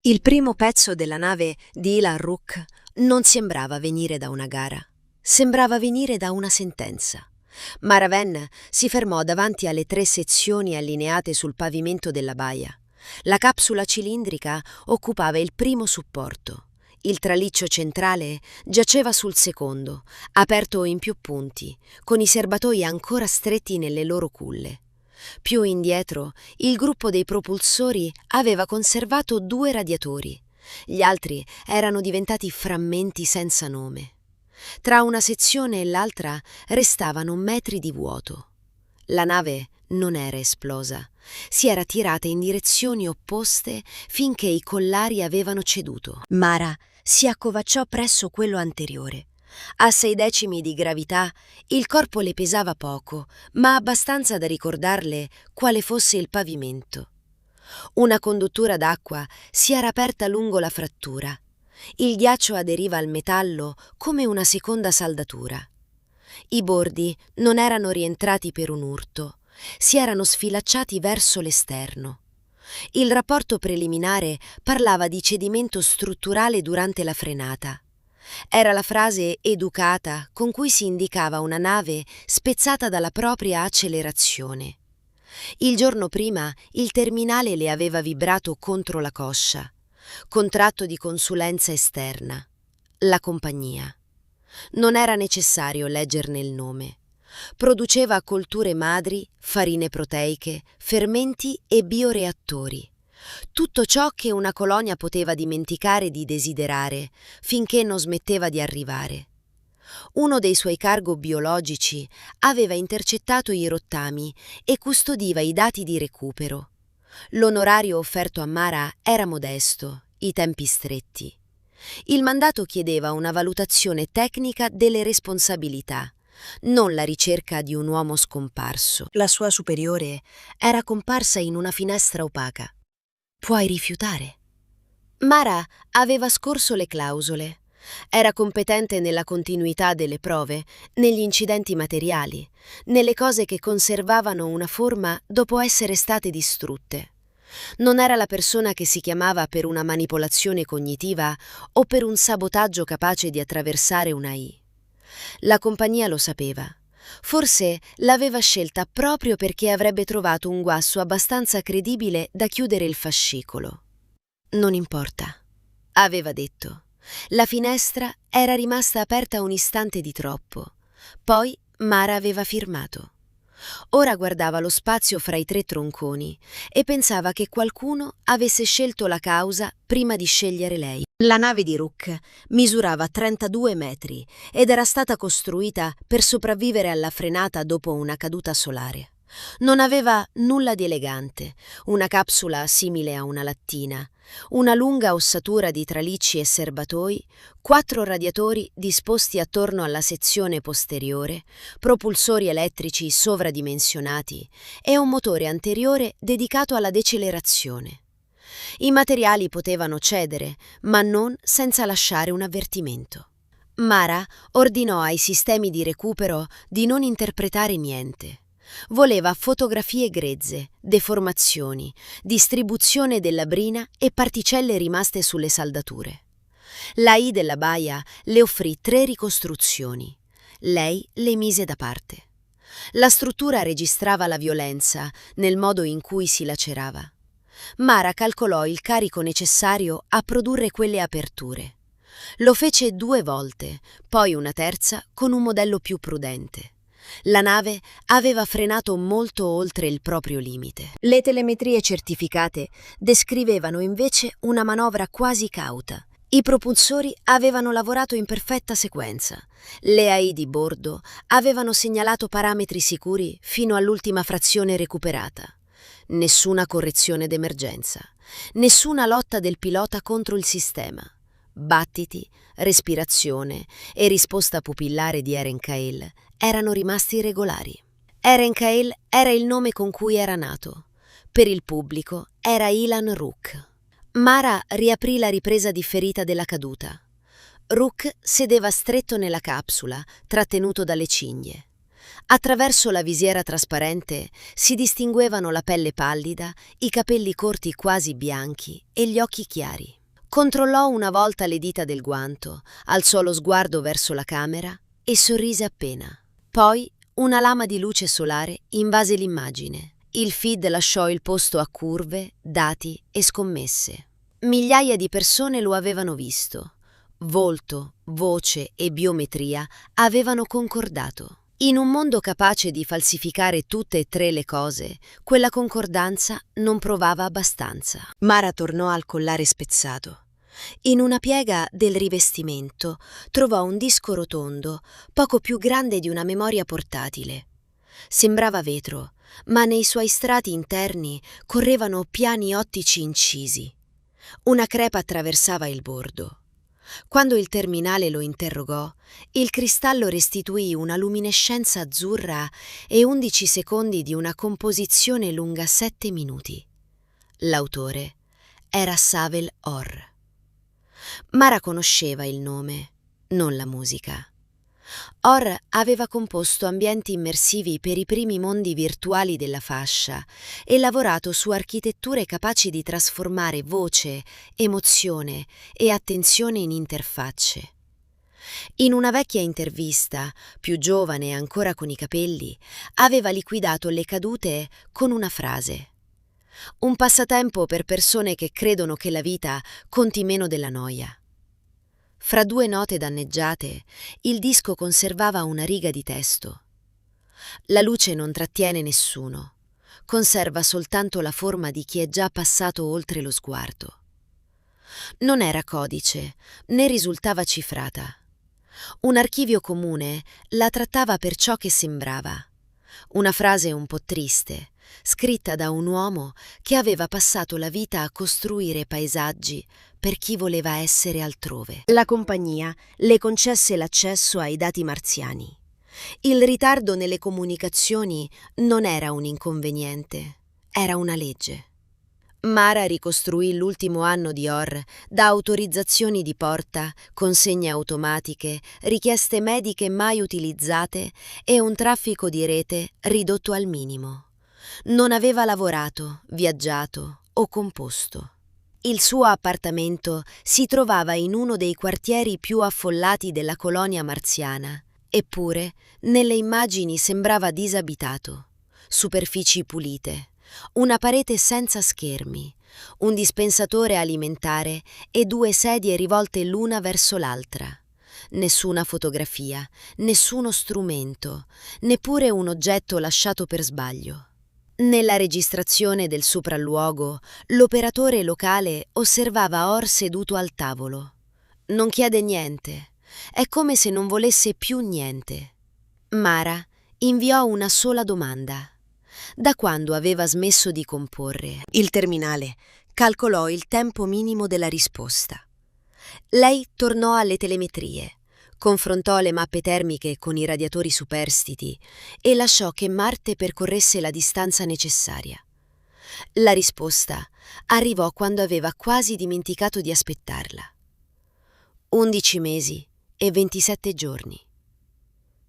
Il primo pezzo della nave di Ilan Rook non sembrava venire da una gara, sembrava venire da una sentenza. Maraven si fermò davanti alle 3 sezioni allineate sul pavimento della baia. La capsula cilindrica occupava il primo supporto. Il traliccio centrale giaceva sul secondo, aperto in più punti, con i serbatoi ancora stretti nelle loro culle. Più indietro, il gruppo dei propulsori aveva conservato 2 radiatori. Gli altri erano diventati frammenti senza nome. Tra una sezione e l'altra restavano metri di vuoto. La nave non era esplosa. Si era tirata in direzioni opposte finché i collari avevano ceduto. Mara si accovacciò presso quello anteriore. A 6 decimi di gravità il corpo le pesava poco, ma abbastanza da ricordarle quale fosse il pavimento. Una conduttura d'acqua si era aperta lungo la frattura. Il ghiaccio aderiva al metallo come una seconda saldatura. I bordi non erano rientrati per un urto, si erano sfilacciati verso l'esterno. Il rapporto preliminare parlava di cedimento strutturale durante la frenata. Era la frase educata con cui si indicava una nave spezzata dalla propria accelerazione. Il giorno prima il terminale le aveva vibrato contro la coscia. Contratto di consulenza esterna. La compagnia. Non era necessario leggerne il nome. Produceva colture madri, farine proteiche, fermenti e bioreattori. Tutto ciò che una colonia poteva dimenticare di desiderare finché non smetteva di arrivare. Uno dei suoi cargo biologici aveva intercettato i rottami e custodiva i dati di recupero. L'onorario offerto a Mara era modesto, i tempi stretti. Il mandato chiedeva una valutazione tecnica delle responsabilità, non la ricerca di un uomo scomparso. La sua superiore era comparsa in una finestra opaca. Puoi rifiutare. Mara aveva scorso le clausole. Era competente nella continuità delle prove, negli incidenti materiali, nelle cose che conservavano una forma dopo essere state distrutte. Non era la persona che si chiamava per una manipolazione cognitiva o per un sabotaggio capace di attraversare una I. La compagnia lo sapeva. Forse l'aveva scelta proprio perché avrebbe trovato un guasso abbastanza credibile da chiudere il fascicolo. Non importa, aveva detto. La finestra era rimasta aperta un istante di troppo. Poi Mara aveva firmato. Ora guardava lo spazio fra i 3 tronconi e pensava che qualcuno avesse scelto la causa prima di scegliere lei. La nave di Rook misurava 32 metri ed era stata costruita per sopravvivere alla frenata dopo una caduta solare. Non aveva nulla di elegante, una capsula simile a una lattina, una lunga ossatura di tralicci e serbatoi, 4 radiatori disposti attorno alla sezione posteriore, propulsori elettrici sovradimensionati e un motore anteriore dedicato alla decelerazione. I materiali potevano cedere, ma non senza lasciare un avvertimento. Mara ordinò ai sistemi di recupero di non interpretare niente. Voleva fotografie grezze, deformazioni, distribuzione della brina e particelle rimaste sulle saldature. La I della baia le offrì 3 ricostruzioni. Lei le mise da parte. La struttura registrava la violenza nel modo in cui si lacerava. Mara calcolò il carico necessario a produrre quelle aperture. Lo fece 2 volte, poi una terza con un modello più prudente. La nave aveva frenato molto oltre il proprio limite. Le telemetrie certificate descrivevano invece una manovra quasi cauta. I propulsori avevano lavorato in perfetta sequenza. Le AI di bordo avevano segnalato parametri sicuri fino all'ultima frazione recuperata. Nessuna correzione d'emergenza, nessuna lotta del pilota contro il sistema. Battiti, respirazione e risposta pupillare di Erenkael erano rimasti regolari. Erenkael era il nome con cui era nato. Per il pubblico era Ilan Rook. Mara riaprì la ripresa differita della caduta. Rook sedeva stretto nella capsula, trattenuto dalle cinghie. Attraverso la visiera trasparente si distinguevano la pelle pallida, i capelli corti quasi bianchi e gli occhi chiari. Controllò una volta le dita del guanto, alzò lo sguardo verso la camera e sorrise appena. Poi una lama di luce solare invase l'immagine. Il feed lasciò il posto a curve, dati e scommesse. Migliaia di persone lo avevano visto. Volto, voce e biometria avevano concordato. In un mondo capace di falsificare tutte e tre le cose, quella concordanza non provava abbastanza. Mara tornò al collare spezzato. In una piega del rivestimento trovò un disco rotondo, poco più grande di una memoria portatile. Sembrava vetro, ma nei suoi strati interni correvano piani ottici incisi. Una crepa attraversava il bordo. Quando il terminale lo interrogò, il cristallo restituì una luminescenza azzurra e 11 secondi di una composizione lunga 7 minuti. L'autore era Savel Orr. Mara conosceva il nome, non la musica. Orr aveva composto ambienti immersivi per i primi mondi virtuali della fascia e lavorato su architetture capaci di trasformare voce, emozione e attenzione in interfacce. In una vecchia intervista, più giovane e ancora con i capelli, aveva liquidato le cadute con una frase: «Un passatempo per persone che credono che la vita conti meno della noia». Fra 2 note danneggiate, il disco conservava una riga di testo. La luce non trattiene nessuno, conserva soltanto la forma di chi è già passato oltre lo sguardo. Non era codice, né risultava cifrata. Un archivio comune la trattava per ciò che sembrava. Una frase un po' triste, scritta da un uomo che aveva passato la vita a costruire paesaggi per chi voleva essere altrove. La compagnia le concesse l'accesso ai dati marziani. Il ritardo nelle comunicazioni non era un inconveniente, era una legge. Mara ricostruì l'ultimo anno di Orr da autorizzazioni di porta, consegne automatiche, richieste mediche mai utilizzate e un traffico di rete ridotto al minimo. Non aveva lavorato, viaggiato o composto. Il suo appartamento si trovava in uno dei quartieri più affollati della colonia marziana, eppure nelle immagini sembrava disabitato. Superfici pulite, una parete senza schermi, un dispensatore alimentare e 2 sedie rivolte l'una verso l'altra. Nessuna fotografia, nessuno strumento, neppure un oggetto lasciato per sbaglio. Nella registrazione del sopralluogo, l'operatore locale osservava Orr seduto al tavolo. Non chiede niente, è come se non volesse più niente. Mara inviò una sola domanda: da quando aveva smesso di comporre? Il terminale calcolò il tempo minimo della risposta. Lei tornò alle telemetrie, confrontò le mappe termiche con i radiatori superstiti e lasciò che Marte percorresse la distanza necessaria. La risposta arrivò quando aveva quasi dimenticato di aspettarla. 11 mesi e 27 giorni.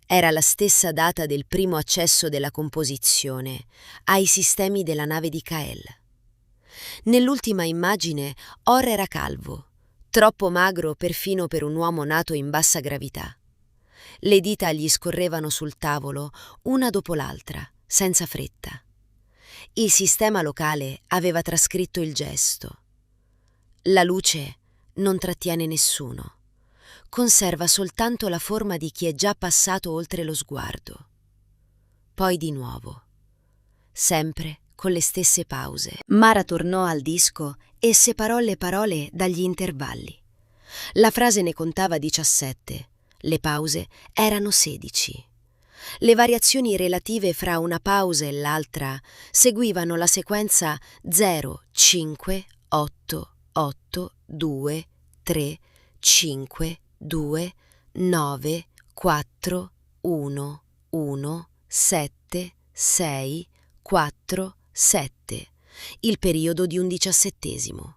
Era la stessa data del primo accesso della composizione ai sistemi della nave di Kael. Nell'ultima immagine Orr era calvo, troppo magro perfino per un uomo nato in bassa gravità. Le dita gli scorrevano sul tavolo una dopo l'altra, senza fretta. Il sistema locale aveva trascritto il gesto. La luce non trattiene nessuno. Conserva soltanto la forma di chi è già passato oltre lo sguardo. Poi di nuovo, sempre con le stesse pause. Mara tornò al disco e separò le parole dagli intervalli. La frase ne contava 17, le pause erano 16. Le variazioni relative fra una pausa e l'altra seguivano la sequenza 0, 5, 8, 8, 2, 3, 5, 2, 9, 4, 1, 1, 7, 6, 4, 7, il periodo di un 17°.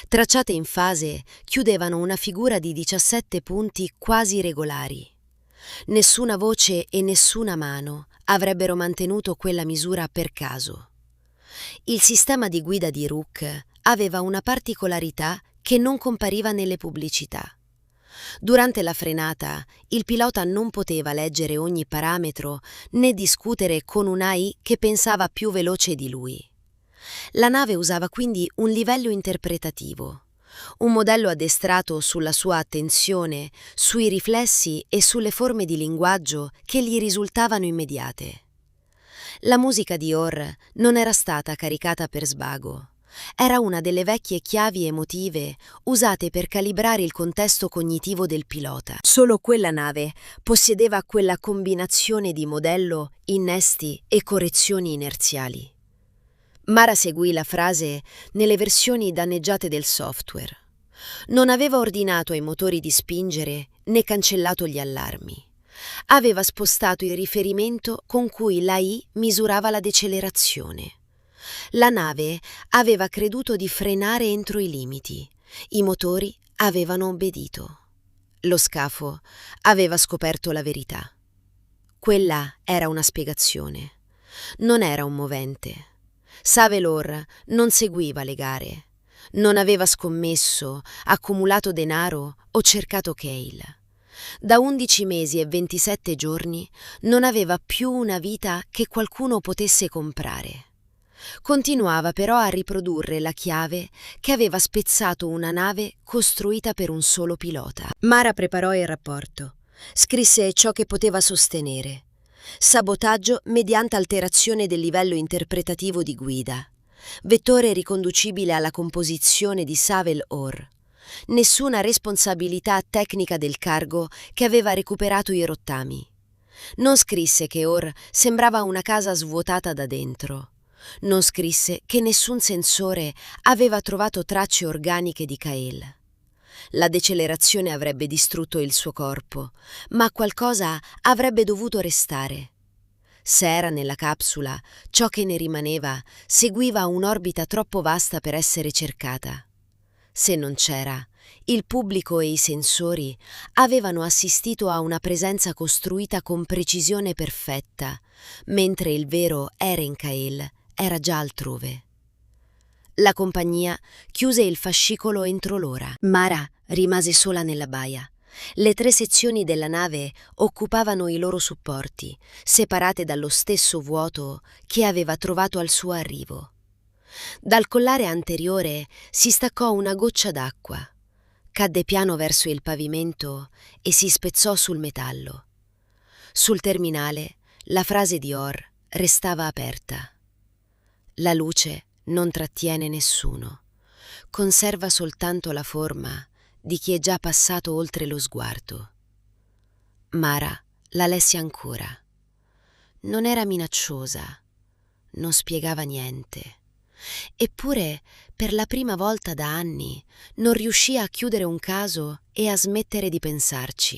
Tracciate in fase, chiudevano una figura di 17 punti quasi regolari. Nessuna voce e nessuna mano avrebbero mantenuto quella misura per caso. Il sistema di guida di Rook aveva una particolarità che non compariva nelle pubblicità. Durante la frenata, il pilota non poteva leggere ogni parametro né discutere con un'AI che pensava più veloce di lui. La nave usava quindi un livello interpretativo, un modello addestrato sulla sua attenzione, sui riflessi e sulle forme di linguaggio che gli risultavano immediate. La musica di Orr non era stata caricata per svago. Era una delle vecchie chiavi emotive usate per calibrare il contesto cognitivo del pilota. Solo quella nave possedeva quella combinazione di modello, innesti e correzioni inerziali. Mara seguì la frase nelle versioni danneggiate del software. Non aveva ordinato ai motori di spingere né cancellato gli allarmi. Aveva spostato il riferimento con cui l'AI misurava la decelerazione. La nave aveva creduto di frenare entro i limiti. I motori avevano obbedito. Lo scafo aveva scoperto la verità. Quella era una spiegazione. Non era un movente. Savelor non seguiva le gare. Non aveva scommesso, accumulato denaro o cercato Cale. Da 11 mesi e 27 giorni non aveva più una vita che qualcuno potesse comprare. Continuava però a riprodurre la chiave che aveva spezzato una nave costruita per un solo pilota. Mara preparò il rapporto. Scrisse ciò che poteva sostenere. Sabotaggio mediante alterazione del livello interpretativo di guida. Vettore riconducibile alla composizione di Savel-Orr. Nessuna responsabilità tecnica del cargo che aveva recuperato i rottami. Non scrisse che Orr sembrava una casa svuotata da dentro. Non scrisse che nessun sensore aveva trovato tracce organiche di Kael. La decelerazione avrebbe distrutto il suo corpo, ma qualcosa avrebbe dovuto restare. Se era nella capsula, ciò che ne rimaneva seguiva un'orbita troppo vasta per essere cercata. Se non c'era, il pubblico e i sensori avevano assistito a una presenza costruita con precisione perfetta, mentre il vero Eren Kael era già altrove. La compagnia chiuse il fascicolo entro l'ora. Mara rimase sola nella baia. Le 3 sezioni della nave occupavano i loro supporti, separate dallo stesso vuoto che aveva trovato al suo arrivo. Dal collare anteriore si staccò una goccia d'acqua. Cadde piano verso il pavimento e si spezzò sul metallo. Sul terminale la frase di Orr restava aperta. La luce non trattiene nessuno, conserva soltanto la forma di chi è già passato oltre lo sguardo. Mara la lesse ancora. Non era minacciosa, non spiegava niente. Eppure, per la prima volta da anni, non riuscì a chiudere un caso e a smettere di pensarci.